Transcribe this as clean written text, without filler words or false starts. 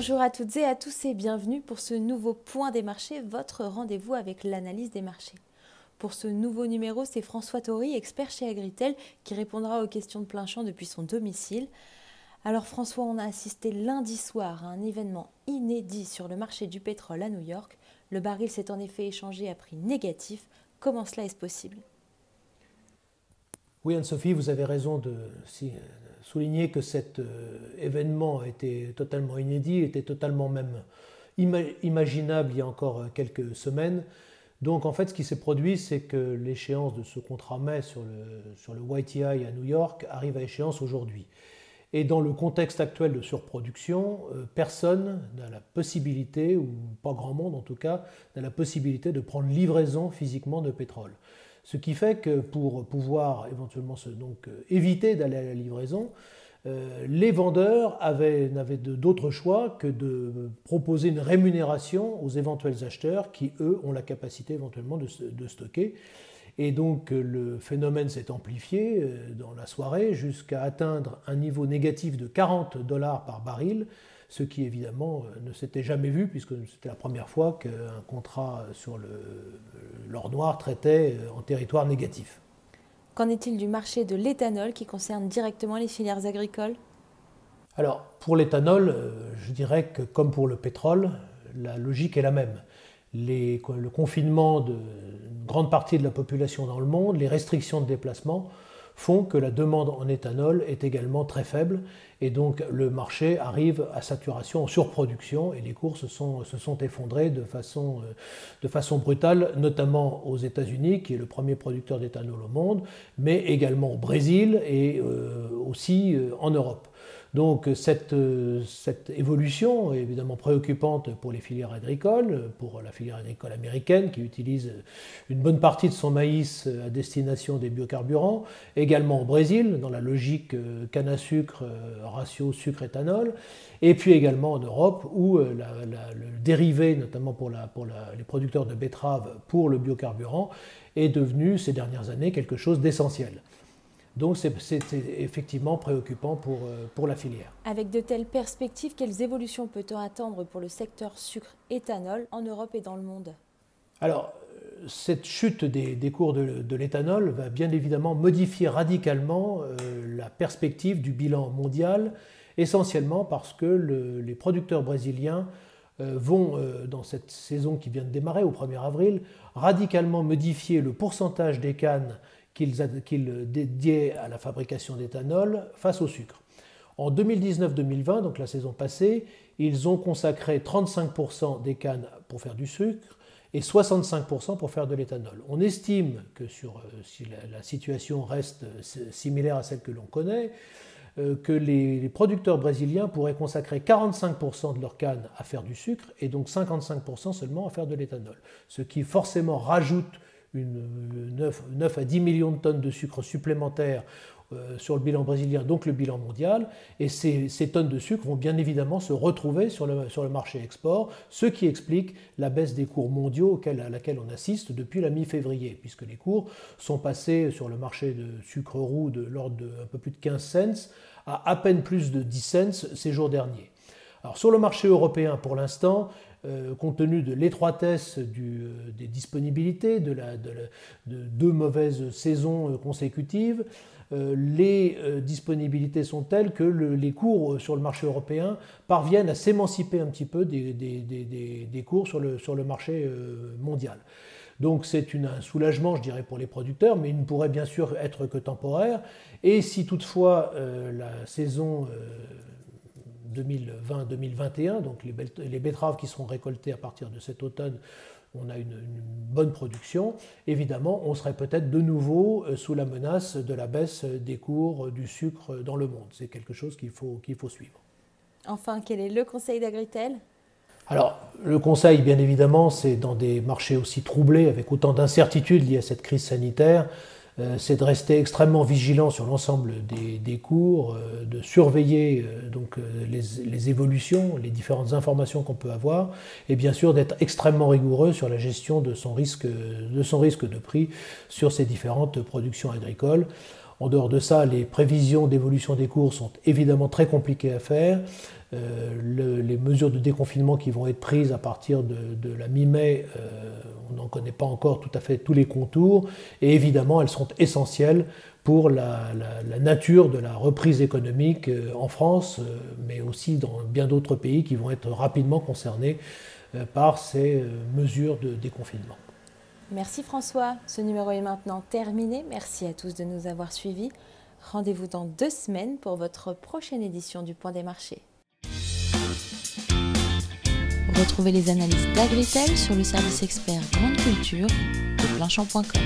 Bonjour à toutes et à tous et bienvenue pour ce nouveau Point des marchés, votre rendez-vous avec l'analyse des marchés. Pour ce nouveau numéro, c'est François Tory, expert chez Agritel, qui répondra aux questions de plein champ depuis son domicile. Alors François, on a assisté lundi soir à un événement inédit sur le marché du pétrole à New York. Le baril s'est en effet échangé à prix négatif. Comment cela est-ce possible ? Oui, Anne-Sophie, vous avez raison de souligner que cet événement était totalement inédit, était totalement même imaginable il y a encore quelques semaines. Donc en fait, ce qui s'est produit, c'est que l'échéance de ce contrat mai sur le YTI à New York arrive à échéance aujourd'hui. Et dans le contexte actuel de surproduction, personne n'a la possibilité, ou pas grand monde en tout cas, n'a la possibilité de prendre livraison physiquement de pétrole. Ce qui fait que pour pouvoir éventuellement éviter d'aller à la livraison, les vendeurs n'avaient d'autre choix que de proposer une rémunération aux éventuels acheteurs qui, eux, ont la capacité éventuellement de stocker. Et donc le phénomène s'est amplifié dans la soirée jusqu'à atteindre un niveau négatif de $40 par baril, ce qui évidemment ne s'était jamais vu puisque c'était la première fois qu'un contrat sur l'or noir traitait en territoire négatif. Qu'en est-il du marché de l'éthanol qui concerne directement les filières agricoles ? Alors pour l'éthanol, je dirais que comme pour le pétrole, la logique est la même. Le confinement d'une grande partie de la population dans le monde, les restrictions de déplacement font que la demande en éthanol est également très faible et donc le marché arrive à saturation, en surproduction et les cours se sont effondrés de façon brutale, notamment aux États-Unis qui est le premier producteur d'éthanol au monde, mais également au Brésil et aussi en Europe. Donc cette évolution est évidemment préoccupante pour les filières agricoles, pour la filière agricole américaine qui utilise une bonne partie de son maïs à destination des biocarburants, également au Brésil dans la logique canne à sucre, ratio sucre-éthanol, et puis également en Europe où le dérivé, notamment pour les producteurs de betteraves pour le biocarburant, est devenu ces dernières années quelque chose d'essentiel. Donc c'est effectivement préoccupant pour la filière. Avec de telles perspectives, quelles évolutions peut-on attendre pour le secteur sucre-éthanol en Europe et dans le monde ? Alors, cette chute des cours de l'éthanol va bien évidemment modifier radicalement la perspective du bilan mondial, essentiellement parce que les producteurs brésiliens vont, dans cette saison qui vient de démarrer au 1er avril, radicalement modifier le pourcentage des cannes qu'ils dédiaient à la fabrication d'éthanol face au sucre. En 2019-2020, donc la saison passée, ils ont consacré 35% des cannes pour faire du sucre et 65% pour faire de l'éthanol. On estime que si la situation reste similaire à celle que l'on connaît, que les producteurs brésiliens pourraient consacrer 45% de leurs cannes à faire du sucre et donc 55% seulement à faire de l'éthanol. Ce qui forcément rajoute 9 à 10 millions de tonnes de sucre supplémentaires sur le bilan brésilien, donc le bilan mondial, et ces tonnes de sucre vont bien évidemment se retrouver sur le marché export, ce qui explique la baisse des cours mondiaux à laquelle on assiste depuis la mi-février, puisque les cours sont passés sur le marché de sucre roux de l'ordre de un peu plus de 15 cents à peine plus de 10 cents ces jours derniers. Alors sur le marché européen, pour l'instant, compte tenu de l'étroitesse des disponibilités, de deux mauvaises saisons consécutives, les disponibilités sont telles que les cours sur le marché européen parviennent à s'émanciper un petit peu des cours sur le marché mondial. Donc c'est un soulagement, je dirais, pour les producteurs, mais il ne pourrait bien sûr être que temporaire. Et si toutefois la saison 2020-2021, donc les betteraves qui seront récoltées à partir de cet automne, on a une bonne production, évidemment, on serait peut-être de nouveau sous la menace de la baisse des cours du sucre dans le monde. C'est quelque chose qu'il faut suivre. Enfin, quel est le conseil d'Agritel ? Alors, le conseil, bien évidemment, c'est dans des marchés aussi troublés, avec autant d'incertitudes liées à cette crise sanitaire, c'est de rester extrêmement vigilant sur l'ensemble des cours, de surveiller les évolutions, les différentes informations qu'on peut avoir, et bien sûr d'être extrêmement rigoureux sur la gestion de son risque de prix sur ces différentes productions agricoles. En dehors de ça, les prévisions d'évolution des cours sont évidemment très compliquées à faire. Les mesures de déconfinement qui vont être prises à partir de la mi-mai, on n'en connaît pas encore tout à fait tous les contours, et évidemment elles sont essentielles pour la nature de la reprise économique en France, mais aussi dans bien d'autres pays qui vont être rapidement concernés par ces mesures de déconfinement. Merci François, ce numéro est maintenant terminé. Merci à tous de nous avoir suivis. Rendez-vous dans 2 semaines pour votre prochaine édition du Point des marchés. Retrouvez les analyses d'Agritel sur le service expert Grande Culture de Planchamp.com.